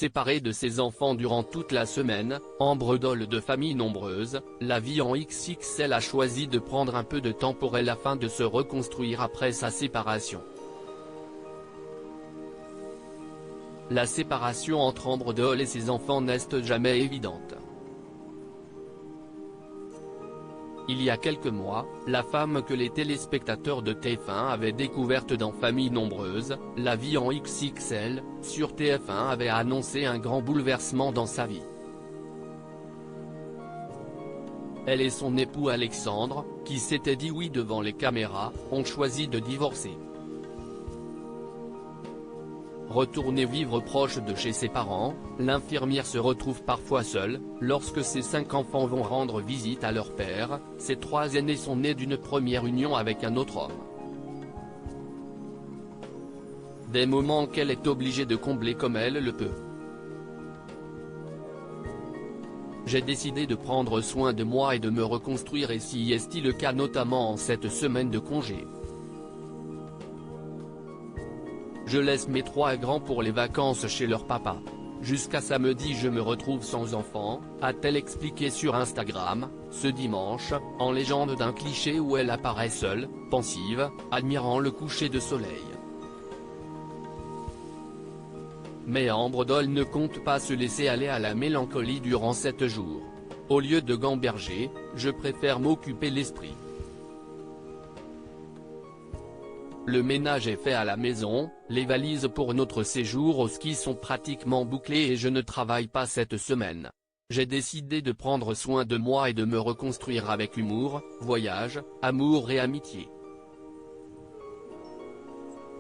Séparée de ses enfants durant toute la semaine, Ambre Doll de famille nombreuse, la vie en XXL a choisi de prendre un peu de temps pour elle afin de se reconstruire après sa séparation. La séparation entre Ambre Doll et ses enfants n'est jamais évidente. Il y a quelques mois, la femme que les téléspectateurs de TF1 avaient découverte dans Famille Nombreuse, la vie en XXL, sur TF1 avait annoncé un grand bouleversement dans sa vie. Elle et son époux Alexandre, qui s'étaient dit oui devant les caméras, ont choisi de divorcer. Retournée vivre proche de chez ses parents, l'infirmière se retrouve parfois seule, lorsque ses 5 enfants vont rendre visite à leur père. Ses 3 aînés sont nés d'une première union avec un autre homme. Des moments qu'elle est obligée de combler comme elle le peut. J'ai décidé de prendre soin de moi et de me reconstruire, et si est le cas notamment en cette semaine de congé. Je laisse mes 3 grands pour les vacances chez leur papa. Jusqu'à samedi je me retrouve sans enfant, a-t-elle expliqué sur Instagram, ce dimanche, en légende d'un cliché où elle apparaît seule, pensive, admirant le coucher de soleil. Mais Ambre Doll ne compte pas se laisser aller à la mélancolie durant 7 jours. Au lieu de gamberger, je préfère m'occuper l'esprit. Le ménage est fait à la maison, les valises pour notre séjour au ski sont pratiquement bouclées et je ne travaille pas cette semaine. J'ai décidé de prendre soin de moi et de me reconstruire avec humour, voyage, amour et amitié.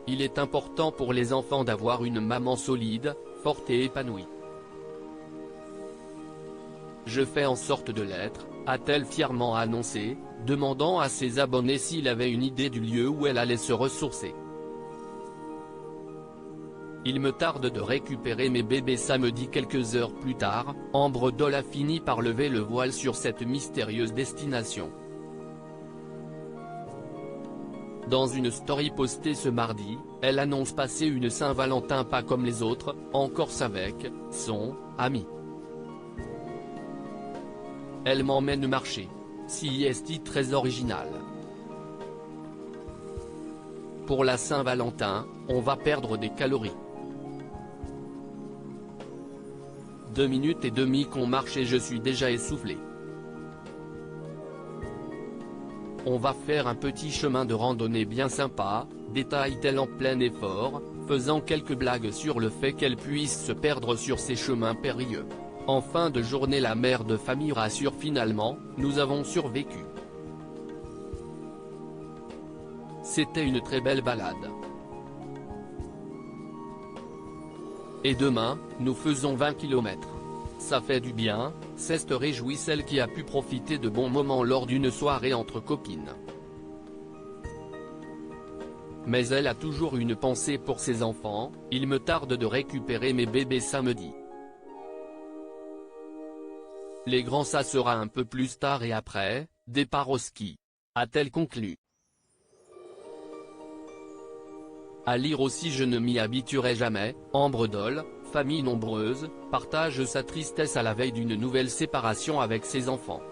Il est important pour les enfants d'avoir une maman solide, forte et épanouie. Je fais en sorte de l'être, a-t-elle fièrement annoncé, demandant à ses abonnés s'il avait une idée du lieu où elle allait se ressourcer. Il me tarde de récupérer mes bébés samedi. Quelques heures plus tard, Ambre Doll a fini par lever le voile sur cette mystérieuse destination. Dans une story postée ce mardi, elle annonce passer une Saint-Valentin pas comme les autres, en Corse avec son ami. Elle m'emmène marcher. Si est très original. Pour la Saint-Valentin, on va perdre des calories. 2 minutes et demie qu'on marche et je suis déjà essoufflé. On va faire un petit chemin de randonnée bien sympa, détaille-t-elle en plein effort, faisant quelques blagues sur le fait qu'elle puisse se perdre sur ces chemins périlleux. En fin de journée, la mère de famille rassure finalement, nous avons survécu. C'était une très belle balade. Et demain, nous faisons 20 km. Ça fait du bien, s'est réjouie celle qui a pu profiter de bons moments lors d'une soirée entre copines. Mais elle a toujours une pensée pour ses enfants, il me tarde de récupérer mes bébés samedi. Les grands, ça sera un peu plus tard et après, départ au ski. A-t-elle conclu. À lire aussi je ne m'y habituerai jamais, Ambre Doll, famille nombreuse, partage sa tristesse à la veille d'une nouvelle séparation avec ses enfants.